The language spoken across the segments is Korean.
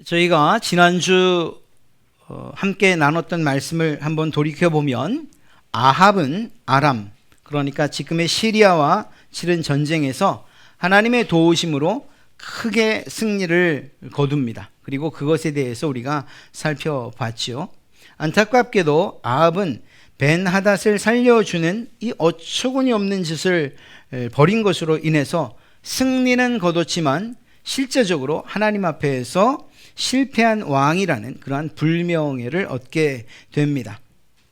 저희가 지난주 함께 나눴던 말씀을 한번 돌이켜보면 아합은 아람, 그러니까 지금의 시리아와 치른 전쟁에서 하나님의 도우심으로 크게 승리를 거둡니다. 그리고 그것에 대해서 우리가 살펴봤지요. 안타깝게도 아합은 벤하닷을 살려주는 이 어처구니 없는 짓을 벌인 것으로 인해서 승리는 거뒀지만 실제적으로 하나님 앞에서 실패한 왕이라는 그러한 불명예를 얻게 됩니다.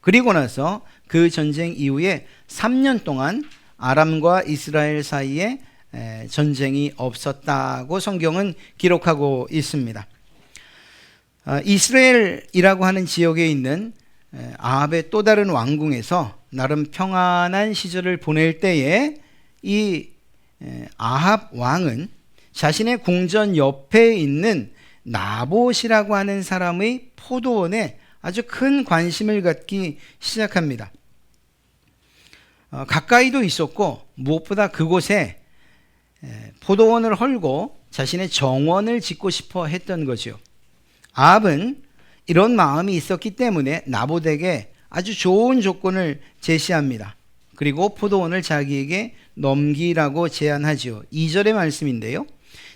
그리고 나서 그 전쟁 이후에 3년 동안 아람과 이스라엘 사이에 전쟁이 없었다고 성경은 기록하고 있습니다. 이스라엘이라고 하는 지역에 있는 아합의 또 다른 왕궁에서 나름 평안한 시절을 보낼 때에 이 아합 왕은 자신의 궁전 옆에 있는 나봇이라고 하는 사람의 포도원에 아주 큰 관심을 갖기 시작합니다. 가까이도 있었고 무엇보다 그곳에 포도원을 헐고 자신의 정원을 짓고 싶어 했던 거죠. 아합은 이런 마음이 있었기 때문에 나봇에게 아주 좋은 조건을 제시합니다. 그리고 포도원을 자기에게 넘기라고 제안하지요. 2절의 말씀인데요.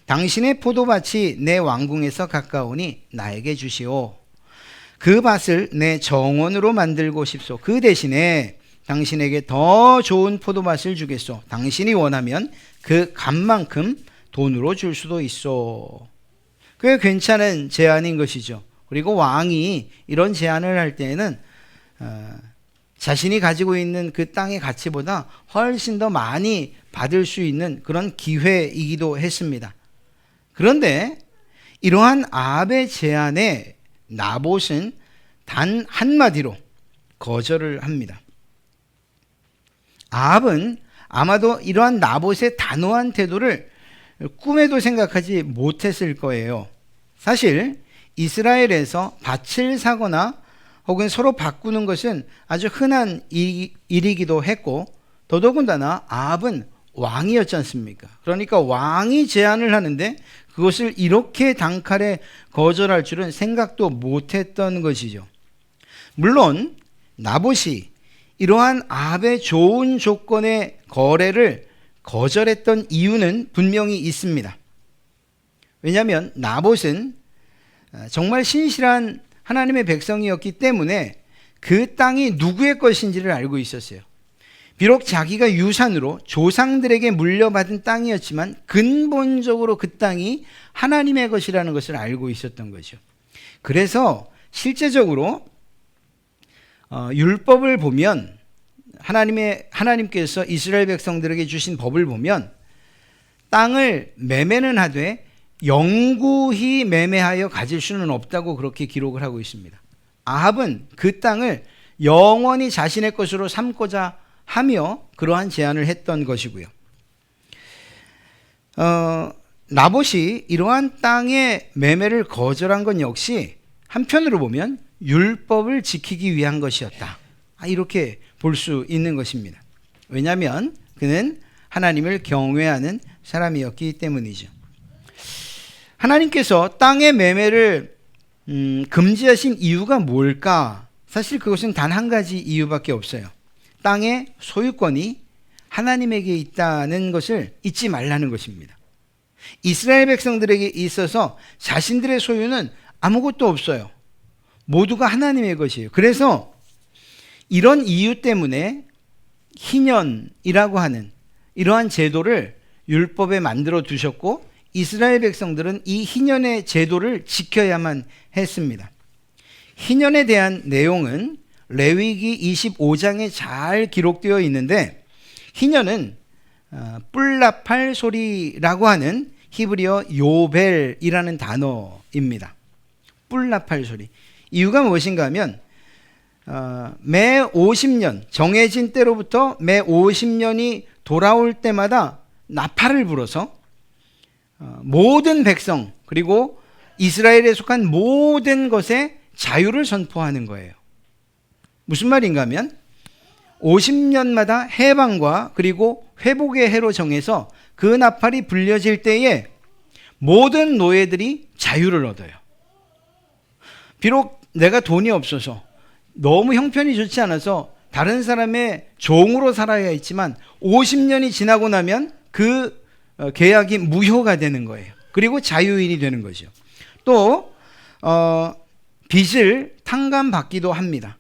당신의 포도밭이 내 왕궁에서 가까우니 나에게 주시오. 그 밭을 내 정원으로 만들고 싶소. 그 대신에 당신에게 더 좋은 포도밭을 주겠소. 당신이 원하면 그 값만큼 돈으로 줄 수도 있소. 꽤 괜찮은 제안인 것이죠. 그리고 왕이 이런 제안을 할 때에는 자신이 가지고 있는 그 땅의 가치보다 훨씬 더 많이 받을 수 있는 그런 기회이기도 했습니다. 그런데 이러한 아합의 제안에 나봇은 단 한마디로 거절을 합니다. 아합은 아마도 이러한 나봇의 단호한 태도를 꿈에도 생각하지 못했을 거예요. 사실 이스라엘에서 밭을 사거나 혹은 서로 바꾸는 것은 아주 흔한 일이기도 했고, 더더군다나 아합은 왕이었지 않습니까? 그러니까 왕이 제안을 하는데 그것을 이렇게 단칼에 거절할 줄은 생각도 못했던 것이죠. 물론 나봇이 이러한 아합의 좋은 조건의 거래를 거절했던 이유는 분명히 있습니다. 왜냐하면 나봇은 정말 신실한 하나님의 백성이었기 때문에 그 땅이 누구의 것인지를 알고 있었어요. 비록 자기가 유산으로 조상들에게 물려받은 땅이었지만 근본적으로 그 땅이 하나님의 것이라는 것을 알고 있었던 거죠. 그래서 실제적으로 율법을 보면 하나님께서 이스라엘 백성들에게 주신 법을 보면 땅을 매매는 하되 영구히 매매하여 가질 수는 없다고 그렇게 기록을 하고 있습니다. 아합은 그 땅을 영원히 자신의 것으로 삼고자 하며 그러한 제안을 했던 것이고요. 나봇이 이러한 땅의 매매를 거절한 건 역시 한편으로 보면 율법을 지키기 위한 것이었다. 이렇게 볼 수 있는 것입니다. 왜냐하면 그는 하나님을 경외하는 사람이었기 때문이죠. 하나님께서 땅의 매매를 금지하신 이유가 뭘까? 사실 그것은 단 한 가지 이유밖에 없어요. 땅의 소유권이 하나님에게 있다는 것을 잊지 말라는 것입니다. 이스라엘 백성들에게 있어서 자신들의 소유는 아무것도 없어요. 모두가 하나님의 것이에요. 그래서 이런 이유 때문에 희년이라고 하는 이러한 제도를 율법에 만들어 두셨고 이스라엘 백성들은 이 희년의 제도를 지켜야만 했습니다. 희년에 대한 내용은 레위기 25장에 잘 기록되어 있는데 희년은 뿔나팔 소리라고 하는 히브리어 요벨이라는 단어입니다. 뿔나팔 소리. 이유가 무엇인가 하면 매 50년 정해진 때로부터 매 50년이 돌아올 때마다 나팔을 불어서 모든 백성 그리고 이스라엘에 속한 모든 것에 자유를 선포하는 거예요. 무슨 말인가 하면 50년마다 해방과 그리고 회복의 해로 정해서 그 나팔이 불려질 때에 모든 노예들이 자유를 얻어요. 비록 내가 돈이 없어서 너무 형편이 좋지 않아서 다른 사람의 종으로 살아야 했지만 50년이 지나고 나면 그 계약이 무효가 되는 거예요. 그리고 자유인이 되는 거죠. 또 빚을 탕감받기도 합니다.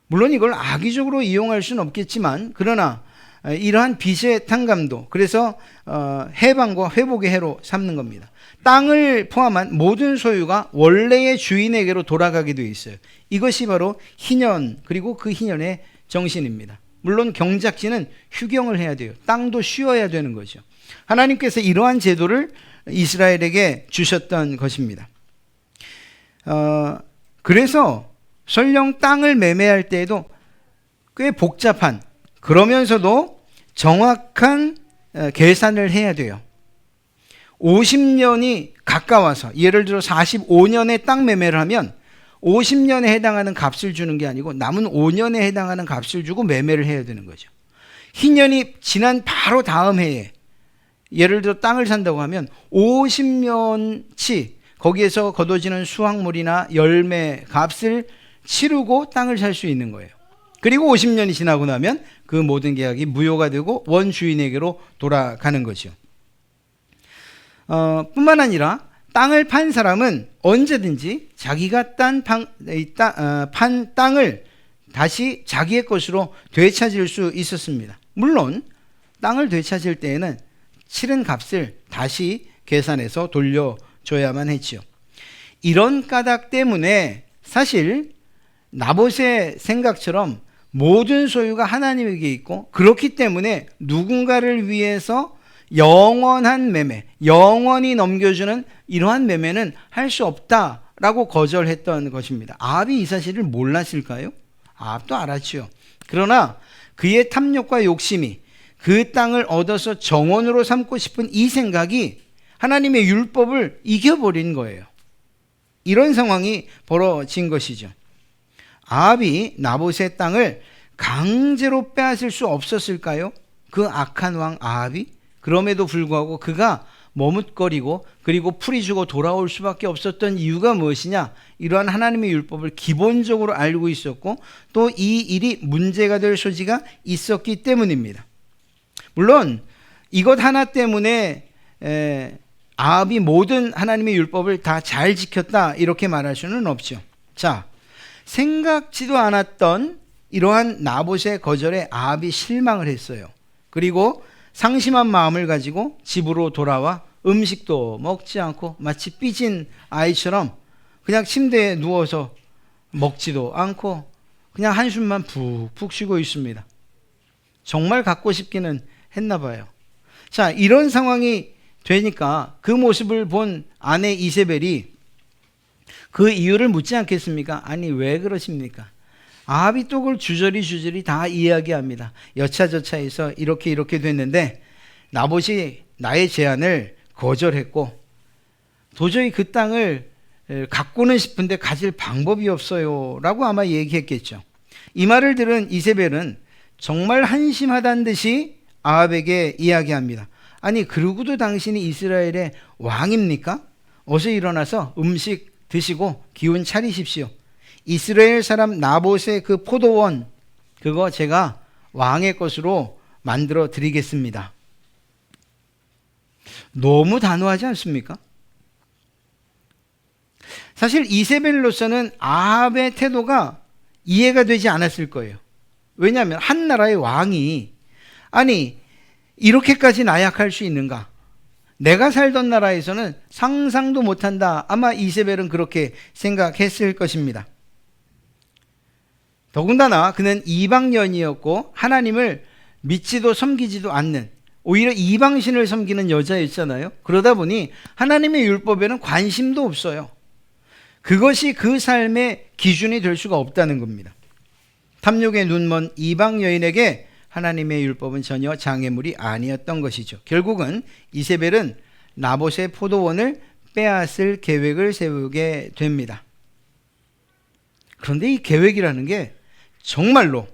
물론 이걸 악의적으로 이용할 수는 없겠지만 그러나 이러한 빚의 탕감도 그래서 해방과 회복의 해로 삼는 겁니다. 땅을 포함한 모든 소유가 원래의 주인에게로 돌아가게 되어 있어요. 이것이 바로 희년 그리고 그 희년의 정신입니다. 물론 경작지는 휴경을 해야 돼요. 땅도 쉬어야 되는 거죠. 하나님께서 이러한 제도를 이스라엘에게 주셨던 것입니다. 그래서 설령 땅을 매매할 때에도 꽤 복잡한 그러면서도 정확한 계산을 해야 돼요. 50년이 가까워서 예를 들어 45년에 땅 매매를 하면 50년에 해당하는 값을 주는 게 아니고 남은 5년에 해당하는 값을 주고 매매를 해야 되는 거죠. 희년이 지난 바로 다음 해에 예를 들어 땅을 산다고 하면 50년치 거기에서 거둬지는 수확물이나 열매 값을 치르고 땅을 살 수 있는 거예요. 그리고 50년이 지나고 나면 그 모든 계약이 무효가 되고 원주인에게로 돌아가는 거죠. 뿐만 아니라 땅을 판 사람은 언제든지 자기가 판 땅을 다시 자기의 것으로 되찾을 수 있었습니다. 물론 땅을 되찾을 때에는 치른 값을 다시 계산해서 돌려줘야만 했죠. 이런 까닭 때문에 사실 나봇의 생각처럼 모든 소유가 하나님에게 있고 그렇기 때문에 누군가를 위해서 영원한 매매, 영원히 넘겨주는 이러한 매매는 할 수 없다라고 거절했던 것입니다. 아합이 이 사실을 몰랐을까요? 아합도 알았죠. 그러나 그의 탐욕과 욕심이 그 땅을 얻어서 정원으로 삼고 싶은 이 생각이 하나님의 율법을 이겨버린 거예요. 이런 상황이 벌어진 것이죠. 아합이 나봇의 땅을 강제로 빼앗을 수 없었을까요? 그 악한 왕 아합이? 그럼에도 불구하고 그가 머뭇거리고 그리고 풀이 주고 돌아올 수밖에 없었던 이유가 무엇이냐? 이러한 하나님의 율법을 기본적으로 알고 있었고 또 이 일이 문제가 될 소지가 있었기 때문입니다. 물론 이것 하나 때문에 아합이 모든 하나님의 율법을 다 잘 지켰다 이렇게 말할 수는 없죠. 자, 생각지도 않았던 이러한 나봇의 거절에 아합이 실망을 했어요. 그리고 상심한 마음을 가지고 집으로 돌아와 음식도 먹지 않고 마치 삐진 아이처럼 그냥 침대에 누워서 먹지도 않고 그냥 한숨만 푹푹 쉬고 있습니다. 정말 갖고 싶기는 했나 봐요. 자, 이런 상황이 되니까 그 모습을 본 아내 이세벨이 그 이유를 묻지 않겠습니까? 아니 왜 그러십니까? 아합이 또 그걸 주저리 다 이야기합니다. 여차저차해서 이렇게 됐는데 나봇이 나의 제안을 거절했고 도저히 그 땅을 갖고는 싶은데 가질 방법이 없어요 라고 아마 얘기했겠죠. 이 말을 들은 이세벨은 정말 한심하다는 듯이 아합에게 이야기합니다. 아니 그러고도 당신이 이스라엘의 왕입니까? 어서 일어나서 음식 드시고 기운 차리십시오. 이스라엘 사람 나봇의 그 포도원 그거 제가 왕의 것으로 만들어 드리겠습니다. 너무 단호하지 않습니까? 사실 이세벨로서는 아합의 태도가 이해가 되지 않았을 거예요. 왜냐하면 한 나라의 왕이 아니 이렇게까지 나약할 수 있는가? 내가 살던 나라에서는 상상도 못한다. 아마 이세벨은 그렇게 생각했을 것입니다. 더군다나 그는 이방년이었고 하나님을 믿지도 섬기지도 않는 오히려 이방신을 섬기는 여자였잖아요. 그러다 보니 하나님의 율법에는 관심도 없어요. 그것이 그 삶의 기준이 될 수가 없다는 겁니다. 탐욕에 눈먼 이방 여인에게 하나님의 율법은 전혀 장애물이 아니었던 것이죠. 결국은 이세벨은 나봇의 포도원을 빼앗을 계획을 세우게 됩니다. 그런데 이 계획이라는 게 정말로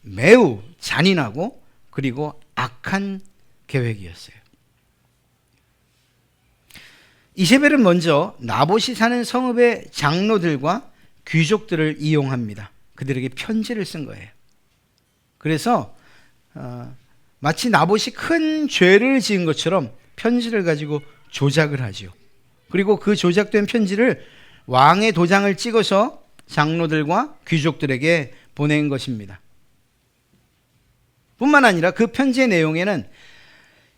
매우 잔인하고 그리고 악한 계획이었어요. 이세벨은 먼저 나봇이 사는 성읍의 장로들과 귀족들을 이용합니다. 그들에게 편지를 쓴 거예요. 그래서 마치 나봇이 큰 죄를 지은 것처럼 편지를 가지고 조작을 하죠. 그리고 그 조작된 편지를 왕의 도장을 찍어서 장로들과 귀족들에게 보낸 것입니다. 뿐만 아니라 그 편지의 내용에는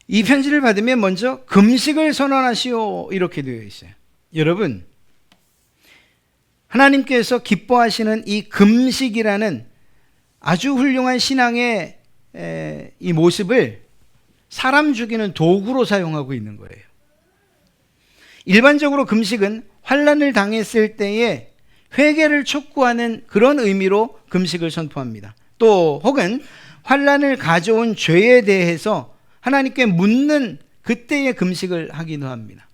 이 편지를 받으면 먼저 금식을 선언하시오 이렇게 되어 있어요. 여러분, 하나님께서 기뻐하시는 이 금식이라는 아주 훌륭한 신앙의 이 모습을 사람 죽이는 도구로 사용하고 있는 거예요. 일반적으로 금식은 환난을 당했을 때에 회개를 촉구하는 그런 의미로 금식을 선포합니다. 또 혹은 환난을 가져온 죄에 대해서 하나님께 묻는 그때의 금식을 하기도 합니다.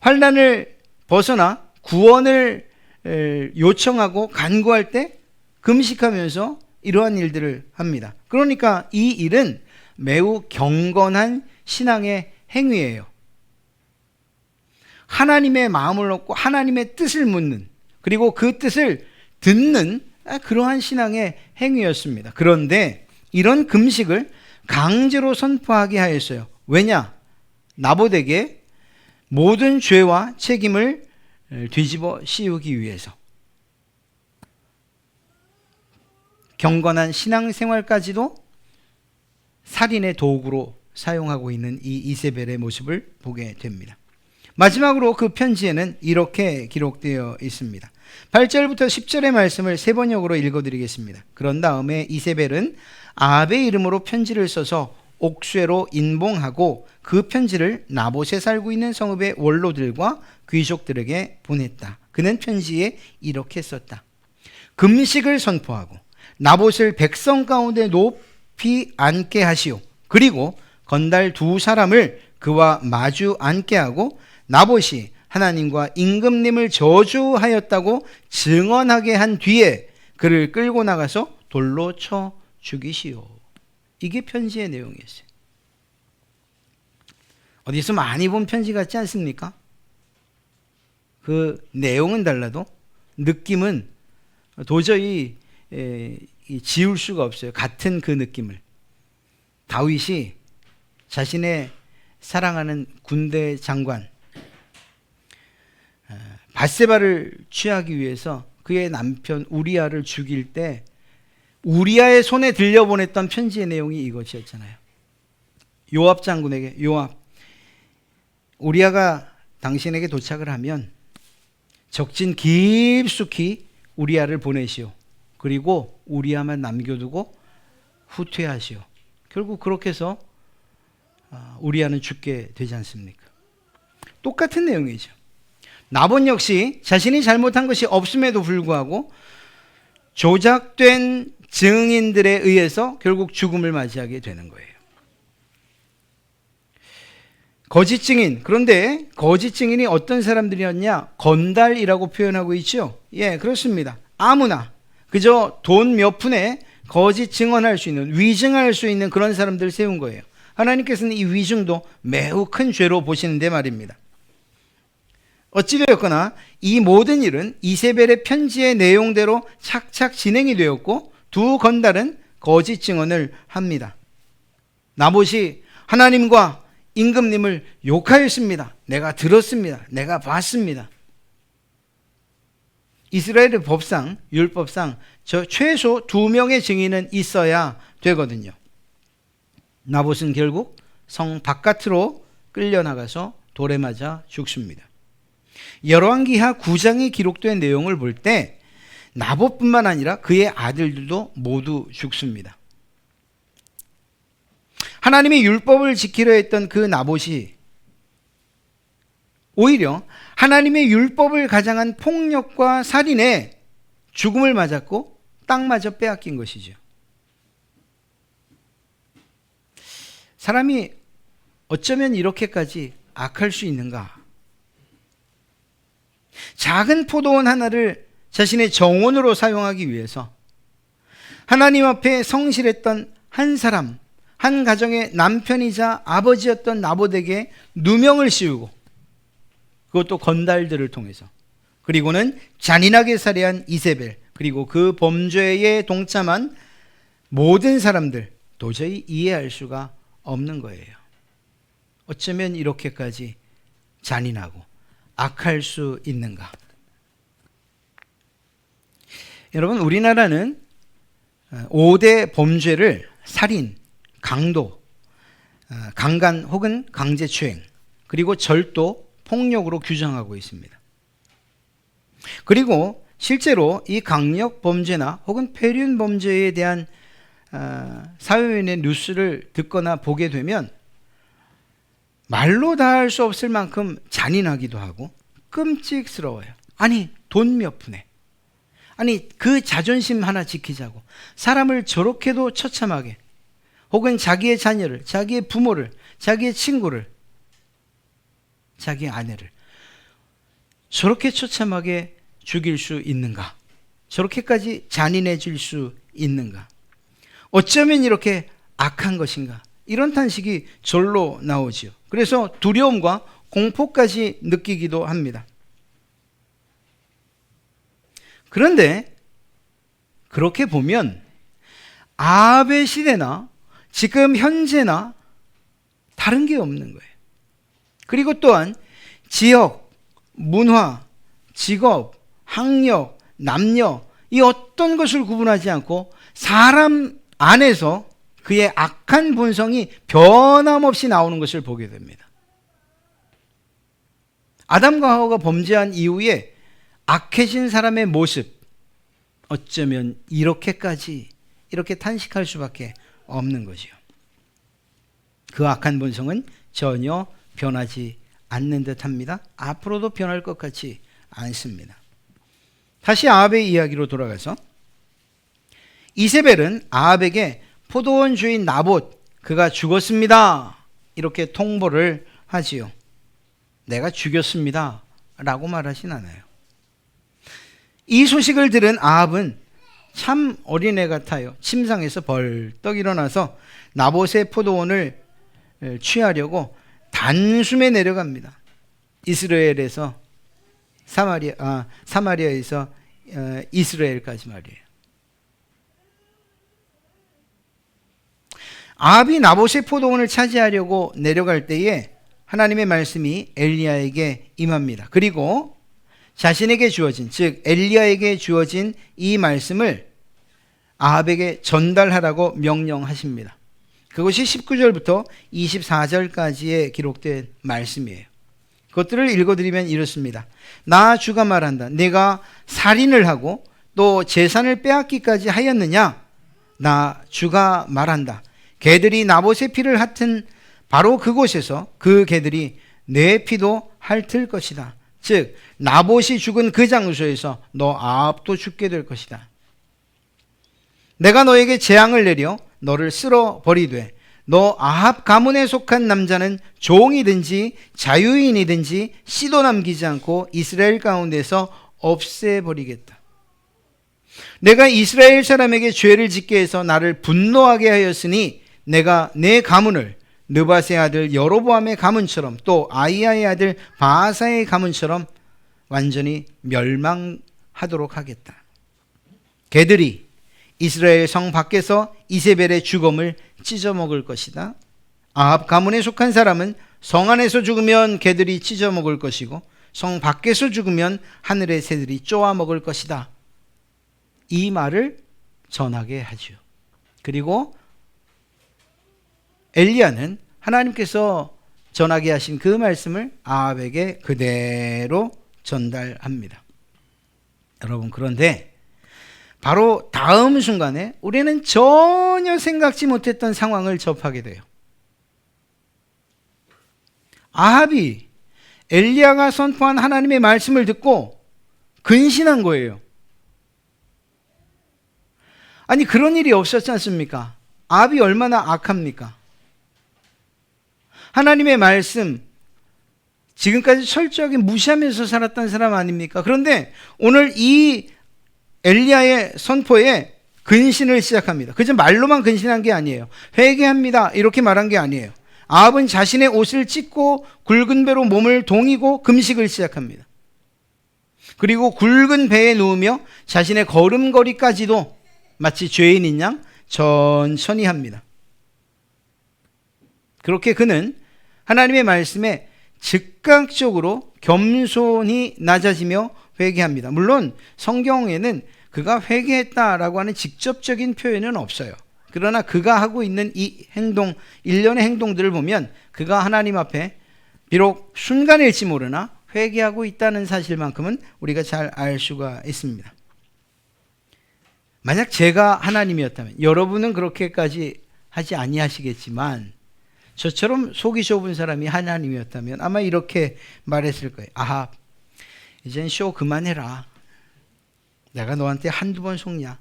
환난을 벗어나 구원을 요청하고 간구할 때 금식하면서 이러한 일들을 합니다. 그러니까 이 일은 매우 경건한 신앙의 행위예요. 하나님의 마음을 얻고 하나님의 뜻을 묻는, 그리고 그 뜻을 듣는 그러한 신앙의 행위였습니다. 그런데 이런 금식을 강제로 선포하게 하였어요. 왜냐? 나봇에게 모든 죄와 책임을 뒤집어 씌우기 위해서. 경건한 신앙생활까지도 살인의 도구로 사용하고 있는 이 이세벨의 모습을 보게 됩니다. 마지막으로 그 편지에는 이렇게 기록되어 있습니다. 8절부터 10절의 말씀을 세 번역으로 읽어드리겠습니다. 그런 다음에 이세벨은 아합의 이름으로 편지를 써서 옥쇄로 인봉하고 그 편지를 나봇에 살고 있는 성읍의 원로들과 귀족들에게 보냈다. 그는 편지에 이렇게 썼다. 금식을 선포하고 나봇을 백성 가운데 높이 앉게 하시오. 그리고 건달 두 사람을 그와 마주 앉게 하고 나봇이 하나님과 임금님을 저주하였다고 증언하게 한 뒤에 그를 끌고 나가서 돌로 쳐 죽이시오. 이게 편지의 내용이었어요. 어디서 많이 본 편지 같지 않습니까? 그 내용은 달라도 느낌은 도저히 지울 수가 없어요. 같은 그 느낌을. 다윗이 자신의 사랑하는 군대 장관 밧세바를 취하기 위해서 그의 남편 우리아를 죽일 때 우리아의 손에 들려보냈던 편지의 내용이 이것이었잖아요. 요압 장군에게, 요압, 우리아가 당신에게 도착을 하면 적진 깊숙이 우리아를 보내시오. 그리고 우리아만 남겨두고 후퇴하시오. 결국 그렇게 해서 우리아는 죽게 되지 않습니까? 똑같은 내용이죠. 나봇 역시 자신이 잘못한 것이 없음에도 불구하고 조작된 증인들에 의해서 결국 죽음을 맞이하게 되는 거예요. 거짓 증인, 그런데 거짓 증인이 어떤 사람들이었냐? 건달이라고 표현하고 있죠. 예, 그렇습니다. 아무나 그저 돈 몇 푼에 거짓 증언할 수 있는, 위증할 수 있는 그런 사람들을 세운 거예요. 하나님께서는 이 위증도 매우 큰 죄로 보시는데 말입니다. 어찌되었거나 이 모든 일은 이세벨의 편지의 내용대로 착착 진행이 되었고 두 건달은 거짓 증언을 합니다. 나봇이 하나님과 임금님을 욕하였습니다. 내가 들었습니다. 내가 봤습니다. 이스라엘의 법상, 율법상 최소 2명의 증인은 있어야 되거든요. 나봇은 결국 성 바깥으로 끌려나가서 돌에 맞아 죽습니다. 열왕기하 9장에 기록된 내용을 볼 때 나봇뿐만 아니라 그의 아들들도 모두 죽습니다. 하나님의 율법을 지키려 했던 그 나봇이 오히려 하나님의 율법을 가장한 폭력과 살인에 죽음을 맞았고 땅마저 빼앗긴 것이죠. 사람이 어쩌면 이렇게까지 악할 수 있는가? 작은 포도원 하나를 자신의 정원으로 사용하기 위해서 하나님 앞에 성실했던 한 사람, 한 가정의 남편이자 아버지였던 나봇에게 누명을 씌우고 그것도 건달들을 통해서. 그리고는 잔인하게 살해한 이세벨, 그리고 그 범죄에 동참한 모든 사람들, 도저히 이해할 수가 없는 거예요. 어쩌면 이렇게까지 잔인하고 악할 수 있는가? 여러분, 우리나라는 5대 범죄를 살인, 강도, 강간 혹은 강제추행, 그리고 절도, 폭력으로 규정하고 있습니다. 그리고 실제로 이 강력 범죄나 혹은 폐륜 범죄에 대한 사회면의 뉴스를 듣거나 보게 되면 말로 다 할 수 없을 만큼 잔인하기도 하고 끔찍스러워요. 아니, 돈 몇 푼에, 아니 그 자존심 하나 지키자고 사람을 저렇게도 처참하게, 혹은 자기의 자녀를, 자기의 부모를, 자기의 친구를, 자기의 아내를 저렇게 처참하게 죽일 수 있는가? 저렇게까지 잔인해질 수 있는가? 어쩌면 이렇게 악한 것인가? 이런 탄식이 절로 나오지요. 그래서 두려움과 공포까지 느끼기도 합니다. 그런데 그렇게 보면 아합의 시대나 지금 현재나 다른 게 없는 거예요. 그리고 또한 지역, 문화, 직업, 학력, 남녀, 이 어떤 것을 구분하지 않고 사람 안에서 그의 악한 본성이 변함없이 나오는 것을 보게 됩니다. 아담과 하와가 범죄한 이후에 악해진 사람의 모습, 어쩌면 이렇게 탄식할 수밖에 없는 거지요. 그 악한 본성은 전혀 변하지 않는 듯합니다. 앞으로도 변할 것 같지 않습니다. 다시 아합의 이야기로 돌아가서 이세벨은 아합에게 포도원 주인 나봇, 그가 죽었습니다, 이렇게 통보를 하지요. 내가 죽였습니다 라고 말하진 않아요. 이 소식을 들은 아합은 참 어린애 같아요. 침상에서 벌떡 일어나서 나봇의 포도원을 취하려고 단숨에 내려갑니다. 이스라엘에서 사마리아에서 이스라엘까지 말이에요. 아합이 나봇의 포도원을 차지하려고 내려갈 때에 하나님의 말씀이 엘리야에게 임합니다. 그리고 자신에게 주어진, 즉 엘리야에게 주어진 이 말씀을 아합에게 전달하라고 명령하십니다. 그것이 19절부터 24절까지에 기록된 말씀이에요. 그것들을 읽어드리면 이렇습니다. 나 주가 말한다. 내가 살인을 하고 또 재산을 빼앗기까지 하였느냐? 나 주가 말한다. 개들이 나봇의 피를 핥은 바로 그곳에서 그 개들이 내 피도 핥을 것이다. 즉 나봇이 죽은 그 장소에서 너 아합도 죽게 될 것이다. 내가 너에게 재앙을 내려 너를 쓸어 버리되 너 아합 가문에 속한 남자는 종이든지 자유인이든지 씨도 남기지 않고 이스라엘 가운데서 없애버리겠다. 내가 이스라엘 사람에게 죄를 짓게 해서 나를 분노하게 하였으니 내가 내 가문을 느밧의 아들 여로보암의 가문처럼 또 아이야의 아들 바아사의 가문처럼 완전히 멸망하도록 하겠다. 개들이 이스라엘 성 밖에서 이세벨의 주검을 찢어먹을 것이다. 아합 가문에 속한 사람은 성 안에서 죽으면 개들이 찢어먹을 것이고 성 밖에서 죽으면 하늘의 새들이 쪼아먹을 것이다. 이 말을 전하게 하죠. 그리고 엘리야는 하나님께서 전하게 하신 그 말씀을 아합에게 그대로 전달합니다. 여러분, 그런데 바로 다음 순간에 우리는 전혀 생각지 못했던 상황을 접하게 돼요. 아합이 엘리야가 선포한 하나님의 말씀을 듣고 근신한 거예요. 아니, 그런 일이 없었지 않습니까? 아합이 얼마나 악합니까? 하나님의 말씀 지금까지 철저하게 무시하면서 살았던 사람 아닙니까? 그런데 오늘 이 엘리야의 선포에 근신을 시작합니다. 그저 말로만 근신한 게 아니에요. 회개합니다 이렇게 말한 게 아니에요. 아합은 자신의 옷을 찢고 굵은 배로 몸을 동이고 금식을 시작합니다. 그리고 굵은 배에 누우며 자신의 걸음걸이까지도 마치 죄인인 양 천천히 합니다. 그렇게 그는 하나님의 말씀에 즉각적으로 겸손히 낮아지며 회개합니다. 물론 성경에는 그가 회개했다라고 하는 직접적인 표현은 없어요. 그러나 그가 하고 있는 이 행동, 일련의 행동들을 보면 그가 하나님 앞에 비록 순간일지 모르나 회개하고 있다는 사실만큼은 우리가 잘 알 수가 있습니다. 만약 제가 하나님이었다면, 여러분은 그렇게까지 하지 아니하시겠지만 저처럼 속이 좁은 사람이 하나님이었다면 아마 이렇게 말했을 거예요. 아합, 이젠 쇼 그만해라. 내가 너한테 한두 번 속냐?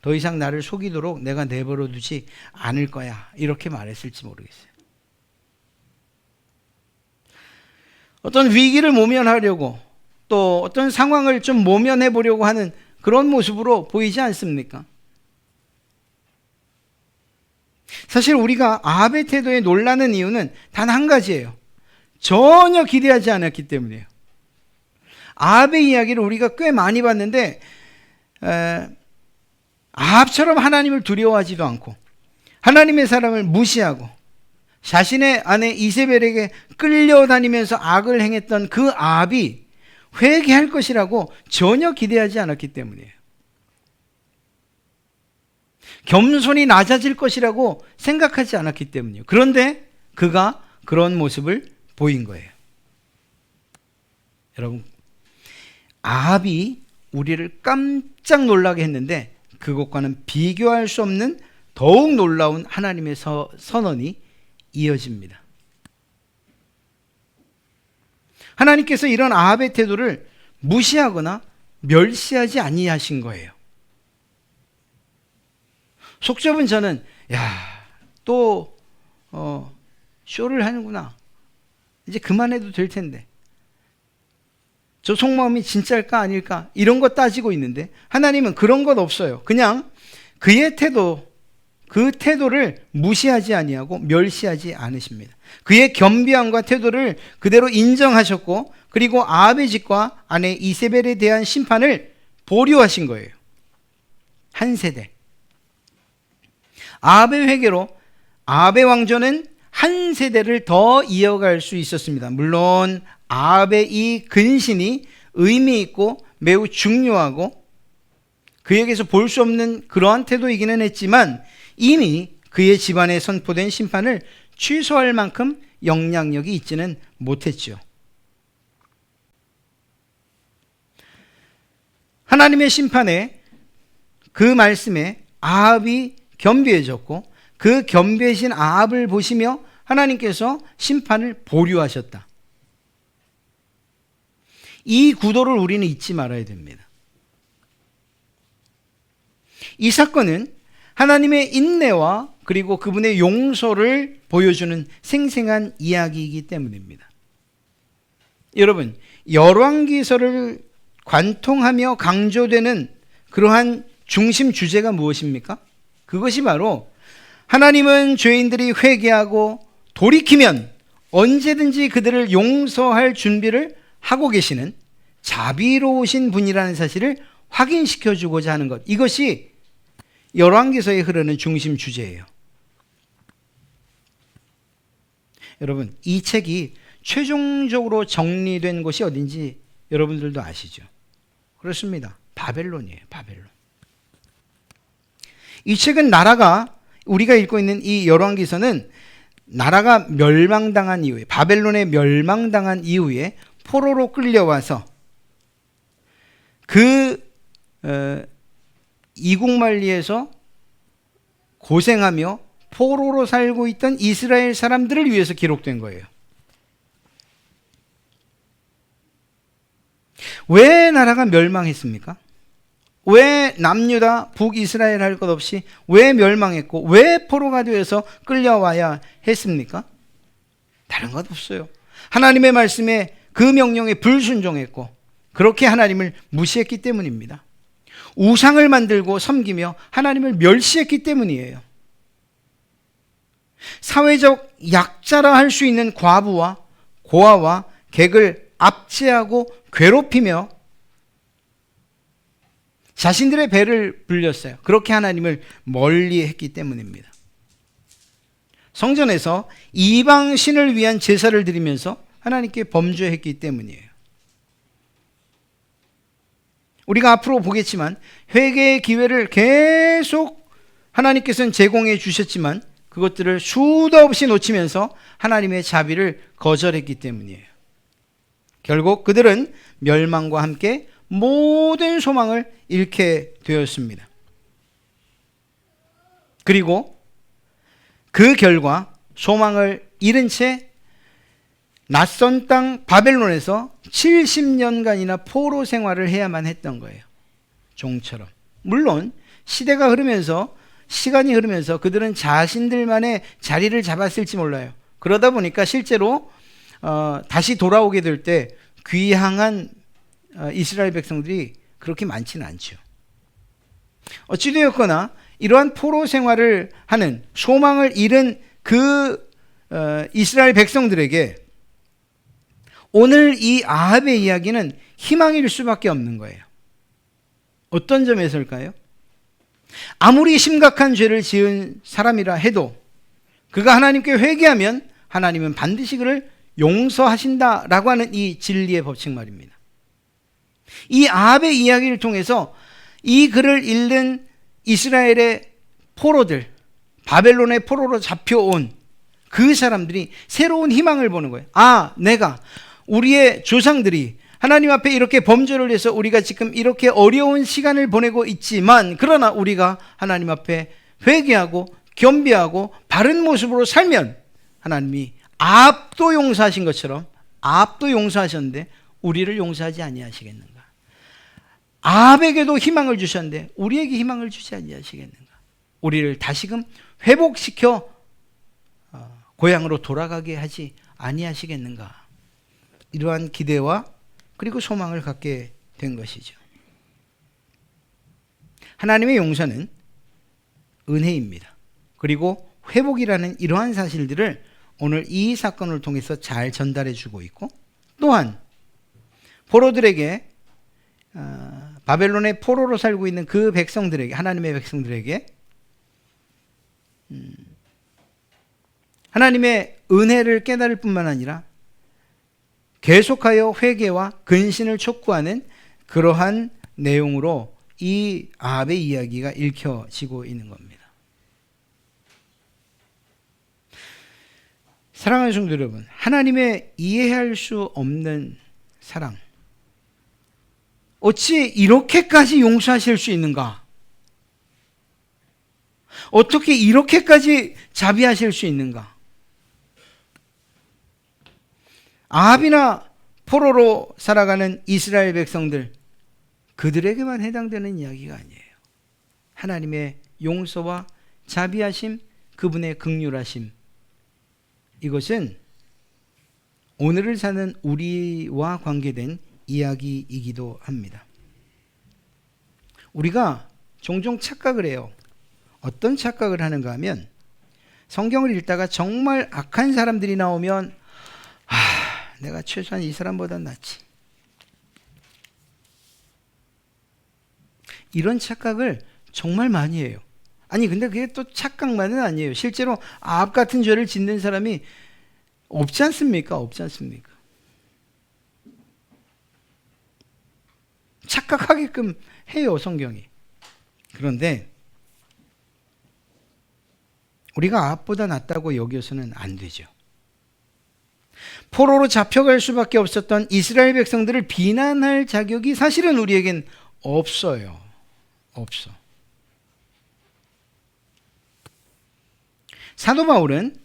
더 이상 나를 속이도록 내가 내버려 두지 않을 거야. 이렇게 말했을지 모르겠어요. 어떤 위기를 모면하려고 또 어떤 상황을 좀 모면해 보려고 하는 그런 모습으로 보이지 않습니까? 사실 우리가 아합의 태도에 놀라는 이유는 단 한 가지예요. 전혀 기대하지 않았기 때문이에요. 아합의 이야기를 우리가 꽤 많이 봤는데 아합처럼 하나님을 두려워하지도 않고 하나님의 사람을 무시하고 자신의 아내 이세벨에게 끌려다니면서 악을 행했던 그 아합이 회개할 것이라고 전혀 기대하지 않았기 때문이에요. 겸손히 낮아질 것이라고 생각하지 않았기 때문이에요. 그런데 그가 그런 모습을 보인 거예요. 여러분, 아합이 우리를 깜짝 놀라게 했는데 그것과는 비교할 수 없는 더욱 놀라운 하나님의 선언이 이어집니다. 하나님께서 이런 아합의 태도를 무시하거나 멸시하지 아니하신 거예요. 속 좁은 저는 또 쇼를 하는구나. 이제 그만해도 될 텐데. 저 속마음이 진짜일까 아닐까 이런 거 따지고 있는데 하나님은 그런 것 없어요. 그냥 그의 태도, 그 태도를 무시하지 아니하고 멸시하지 않으십니다. 그의 겸비함과 태도를 그대로 인정하셨고 그리고 아합의 집과 아내 이세벨에 대한 심판을 보류하신 거예요. 한 세대. 아합의 회개로 아합의 왕조는 한 세대를 더 이어갈 수 있었습니다. 물론 아합의 이 근신이 의미 있고 매우 중요하고 그에게서 볼 수 없는 그러한 태도이기는 했지만 이미 그의 집안에 선포된 심판을 취소할 만큼 영향력이 있지는 못했죠. 하나님의 심판에 그 말씀에 아합이 겸비해졌고 그 겸비해진 아합을 보시며 하나님께서 심판을 보류하셨다. 이 구도를 우리는 잊지 말아야 됩니다. 이 사건은 하나님의 인내와 그리고 그분의 용서를 보여주는 생생한 이야기이기 때문입니다. 여러분, 열왕기서를 관통하며 강조되는 그러한 중심 주제가 무엇입니까? 그것이 바로 하나님은 죄인들이 회개하고 돌이키면 언제든지 그들을 용서할 준비를 하고 계시는 자비로우신 분이라는 사실을 확인시켜 주고자 하는 것. 이것이 열왕기서에 흐르는 중심 주제예요. 여러분, 이 책이 최종적으로 정리된 곳이 어딘지 여러분들도 아시죠? 그렇습니다. 바벨론이에요. 바벨론. 이 책은 나라가 우리가 읽고 있는 이 열왕기서는 나라가 멸망당한 이후에 바벨론에 멸망당한 이후에 포로로 끌려와서 그 이국만리에서 고생하며 포로로 살고 있던 이스라엘 사람들을 위해서 기록된 거예요. 왜 나라가 멸망했습니까? 왜 남유다 북이스라엘 할 것 없이 왜 멸망했고 왜 포로가 되어서 끌려와야 했습니까? 다른 것 없어요. 하나님의 말씀에 그 명령에 불순종했고 그렇게 하나님을 무시했기 때문입니다. 우상을 만들고 섬기며 하나님을 멸시했기 때문이에요. 사회적 약자라 할 수 있는 과부와 고아와 객을 압제하고 괴롭히며 자신들의 배를 불렸어요. 그렇게 하나님을 멀리했기 때문입니다. 성전에서 이방 신을 위한 제사를 드리면서 하나님께 범죄했기 때문이에요. 우리가 앞으로 보겠지만 회개의 기회를 계속 하나님께서는 제공해 주셨지만 그것들을 수도 없이 놓치면서 하나님의 자비를 거절했기 때문이에요. 결국 그들은 멸망과 함께 모든 소망을 잃게 되었습니다. 그리고 그 결과 소망을 잃은 채 낯선 땅 바벨론에서 70년간이나 포로 생활을 해야만 했던 거예요. 종처럼. 물론 시간이 흐르면서 그들은 자신들만의 자리를 잡았을지 몰라요. 그러다 보니까 실제로 다시 돌아오게 될 때 귀향한 이스라엘 백성들이 그렇게 많지는 않죠. 어찌되었거나 이러한 포로 생활을 하는 소망을 잃은 그 이스라엘 백성들에게 오늘 이 아합의 이야기는 희망일 수밖에 없는 거예요. 어떤 점에서일까요? 아무리 심각한 죄를 지은 사람이라 해도 그가 하나님께 회개하면 하나님은 반드시 그를 용서하신다라고 하는 이 진리의 법칙 말입니다. 이 아합의 이야기를 통해서 이 글을 읽는 이스라엘의 포로들, 바벨론의 포로로 잡혀온 그 사람들이 새로운 희망을 보는 거예요. 우리의 조상들이 하나님 앞에 이렇게 범죄를 해서 우리가 지금 이렇게 어려운 시간을 보내고 있지만 그러나 우리가 하나님 앞에 회개하고 겸비하고 바른 모습으로 살면 하나님이 아합도 용서하신 것처럼 아합도 용서하셨는데 우리를 용서하지 아니하시겠는가? 아합에게도 희망을 주셨는데 우리에게 희망을 주지 아니하시겠는가? 우리를 다시금 회복시켜 고향으로 돌아가게 하지 아니하시겠는가? 이러한 기대와 그리고 소망을 갖게 된 것이죠. 하나님의 용서는 은혜입니다. 그리고 회복이라는 이러한 사실들을 오늘 이 사건을 통해서 잘 전달해 주고 있고 또한 포로들에게 바벨론의 포로로 살고 있는 그 백성들에게 하나님의 백성들에게 하나님의 은혜를 깨달을 뿐만 아니라 계속하여 회개와 근신을 촉구하는 그러한 내용으로 이 아합의 이야기가 읽혀지고 있는 겁니다. 사랑하는 성도 여러분, 하나님의 이해할 수 없는 사랑, 어찌 이렇게까지 용서하실 수 있는가? 어떻게 이렇게까지 자비하실 수 있는가? 아합이나 포로로 살아가는 이스라엘 백성들, 그들에게만 해당되는 이야기가 아니에요. 하나님의 용서와 자비하심, 그분의 긍휼하심, 이것은 오늘을 사는 우리와 관계된 이야기이기도 합니다. 우리가 종종 착각을 해요. 어떤 착각을 하는가 하면 성경을 읽다가 정말 악한 사람들이 나오면 내가 최소한 이 사람보다 낫지. 이런 착각을 정말 많이 해요. 아니 근데 그게 또 착각만은 아니에요. 실제로 아합 같은 죄를 짓는 사람이 없지 않습니까? 없지 않습니까? 착각하게끔 해요, 성경이. 그런데 우리가 아합보다 낫다고 여겨서는 안 되죠. 포로로 잡혀갈 수밖에 없었던 이스라엘 백성들을 비난할 자격이 사실은 우리에겐 없어요. 없어. 사도 바울은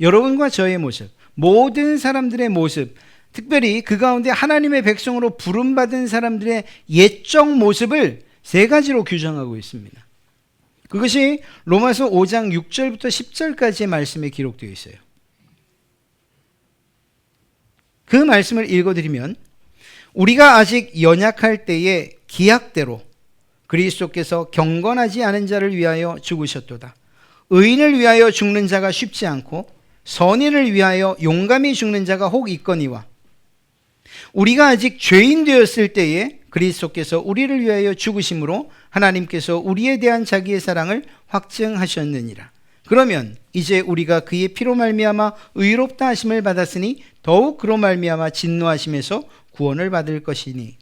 여러분과 저의 모습, 모든 사람들의 모습, 특별히 그 가운데 하나님의 백성으로 부름받은 사람들의 옛적 모습을 세 가지로 규정하고 있습니다. 그것이 로마서 5장 6절부터 10절까지의 말씀에 기록되어 있어요. 그 말씀을 읽어드리면 우리가 아직 연약할 때의 기약대로 그리스도께서 경건하지 않은 자를 위하여 죽으셨도다. 의인을 위하여 죽는 자가 쉽지 않고 선인을 위하여 용감히 죽는 자가 혹 있거니와 우리가 아직 죄인 되었을 때에 그리스도께서 우리를 위하여 죽으심으로 하나님께서 우리에 대한 자기의 사랑을 확증하셨느니라. 그러면 이제 우리가 그의 피로 말미암아 의롭다 하심을 받았으니 더욱 그로 말미암아 진노하심에서 구원을 받을 것이니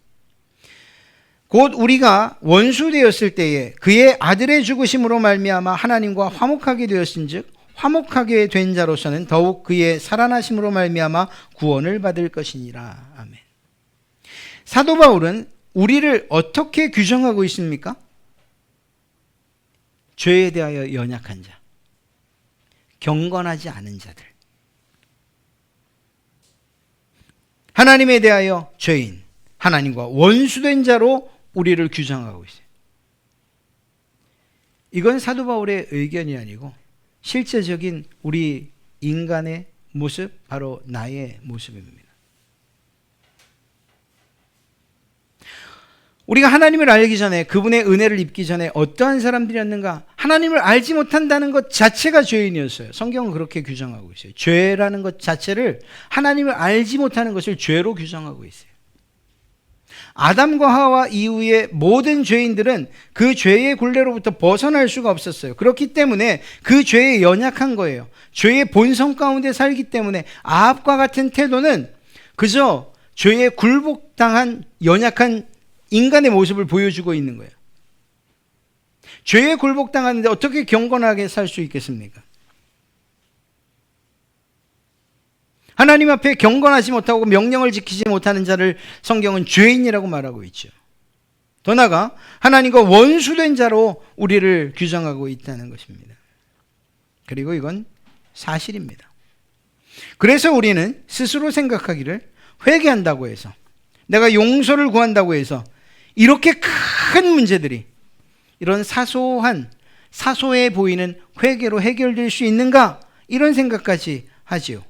곧 우리가 원수 되었을 때에 그의 아들의 죽으심으로 말미암아 하나님과 화목하게 되었은즉 화목하게 된 자로서는 더욱 그의 살아나심으로 말미암아 구원을 받을 것이니라. 아멘. 사도 바울은 우리를 어떻게 규정하고 있습니까? 죄에 대하여 연약한 자, 경건하지 않은 자들, 하나님에 대하여 죄인, 하나님과 원수된 자로 우리를 규정하고 있어요. 이건 사도 바울의 의견이 아니고 실제적인 우리 인간의 모습, 바로 나의 모습입니다. 우리가 하나님을 알기 전에, 그분의 은혜를 입기 전에 어떠한 사람들이었는가? 하나님을 알지 못한다는 것 자체가 죄인이었어요. 성경은 그렇게 규정하고 있어요. 죄라는 것 자체를, 하나님을 알지 못하는 것을 죄로 규정하고 있어요. 아담과 하와 이후의 모든 죄인들은 그 죄의 굴레로부터 벗어날 수가 없었어요. 그렇기 때문에 그 죄에 연약한 거예요. 죄의 본성 가운데 살기 때문에 아합과 같은 태도는 그저 죄에 굴복당한 연약한 인간의 모습을 보여주고 있는 거예요. 죄에 굴복당하는데 어떻게 경건하게 살 수 있겠습니까? 하나님 앞에 경건하지 못하고 명령을 지키지 못하는 자를 성경은 죄인이라고 말하고 있죠. 더 나아가 하나님과 원수된 자로 우리를 규정하고 있다는 것입니다. 그리고 이건 사실입니다. 그래서 우리는 스스로 생각하기를 회개한다고 해서, 내가 용서를 구한다고 해서 이렇게 큰 문제들이 이런 사소해 보이는 회개로 해결될 수 있는가? 이런 생각까지 하지요.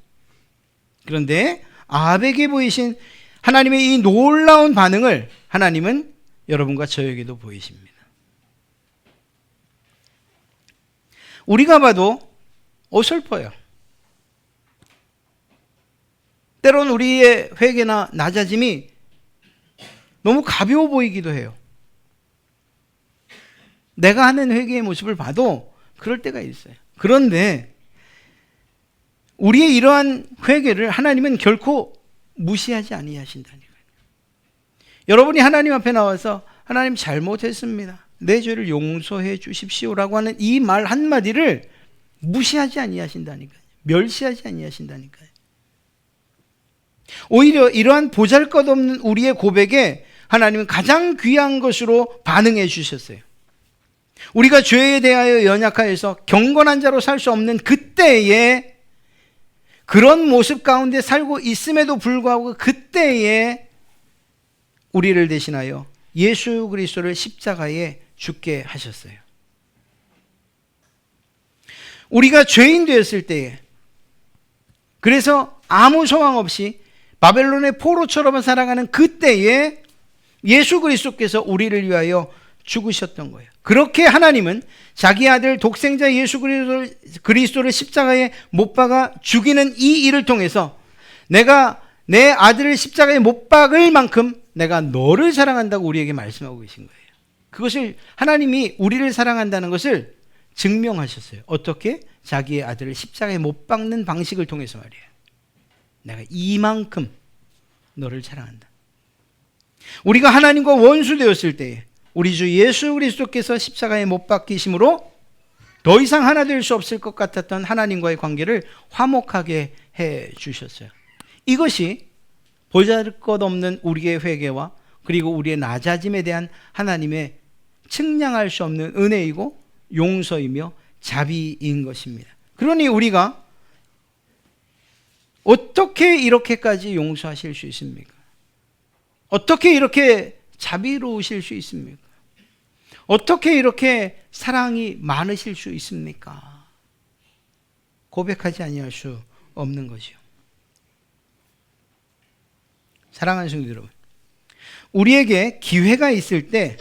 그런데 아합에게 보이신 하나님의 이 놀라운 반응을 하나님은 여러분과 저에게도 보이십니다. 우리가 봐도 어설퍼요. 때론 우리의 회개나 낮아짐이 너무 가벼워 보이기도 해요. 내가 하는 회개의 모습을 봐도 그럴 때가 있어요. 그런데 우리의 이러한 회개를 하나님은 결코 무시하지 아니하신다니까요. 여러분이 하나님 앞에 나와서 하나님 잘못했습니다, 내 죄를 용서해 주십시오라고 하는 이 말 한마디를 무시하지 아니하신다니까요. 멸시하지 아니하신다니까요. 오히려 이러한 보잘것없는 우리의 고백에 하나님은 가장 귀한 것으로 반응해 주셨어요. 우리가 죄에 대하여 연약하여서 경건한 자로 살 수 없는 그때에, 그런 모습 가운데 살고 있음에도 불구하고 그때에 우리를 대신하여 예수 그리스도를 십자가에 죽게 하셨어요. 우리가 죄인 되었을 때에, 그래서 아무 소망 없이 바벨론의 포로처럼 살아가는 그때에 예수 그리스도께서 우리를 위하여 죽으셨던 거예요. 그렇게 하나님은 자기 아들 독생자 예수 그리스도를 십자가에 못 박아 죽이는 이 일을 통해서 내가 내 아들을 십자가에 못 박을 만큼 내가 너를 사랑한다고 우리에게 말씀하고 계신 거예요. 그것을 하나님이 우리를 사랑한다는 것을 증명하셨어요. 어떻게? 자기의 아들을 십자가에 못 박는 방식을 통해서 말이에요. 내가 이만큼 너를 사랑한다. 우리가 하나님과 원수 되었을 때에 우리 주 예수 그리스도께서 십자가에 못 박히심으로 더 이상 하나 될 수 없을 것 같았던 하나님과의 관계를 화목하게 해 주셨어요. 이것이 보잘것없는 우리의 회개와 그리고 우리의 낮아짐에 대한 하나님의 측량할 수 없는 은혜이고 용서이며 자비인 것입니다. 그러니 우리가 어떻게 이렇게까지 용서하실 수 있습니까? 어떻게 이렇게 자비로우실 수 있습니까? 어떻게 이렇게 사랑이 많으실 수 있습니까? 고백하지 아니할 수 없는 거죠. 사랑하는 성도 여러분, 우리에게 기회가 있을 때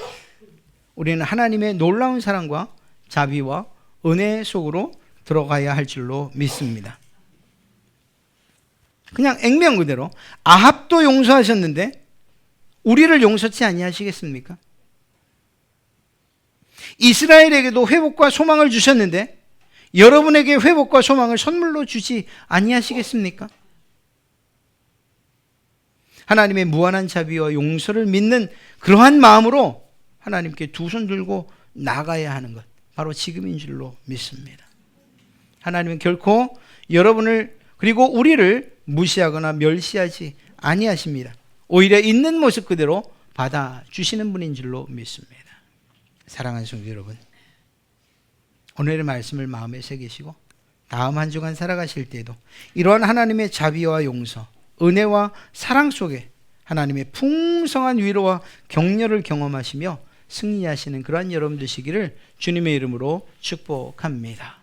우리는 하나님의 놀라운 사랑과 자비와 은혜 속으로 들어가야 할 줄로 믿습니다. 그냥 액면 그대로 아합도 용서하셨는데 우리를 용서치 아니하시겠습니까? 이스라엘에게도 회복과 소망을 주셨는데 여러분에게 회복과 소망을 선물로 주지 아니하시겠습니까? 하나님의 무한한 자비와 용서를 믿는 그러한 마음으로 하나님께 두 손 들고 나가야 하는 것, 바로 지금인 줄로 믿습니다. 하나님은 결코 여러분을 그리고 우리를 무시하거나 멸시하지 아니하십니다. 오히려 있는 모습 그대로 받아주시는 분인 줄로 믿습니다. 사랑하는 성도 여러분, 오늘의 말씀을 마음에 새기시고 다음 한 주간 살아가실 때도 이러한 하나님의 자비와 용서, 은혜와 사랑 속에 하나님의 풍성한 위로와 격려를 경험하시며 승리하시는 그러한 여러분 되시기를 주님의 이름으로 축복합니다.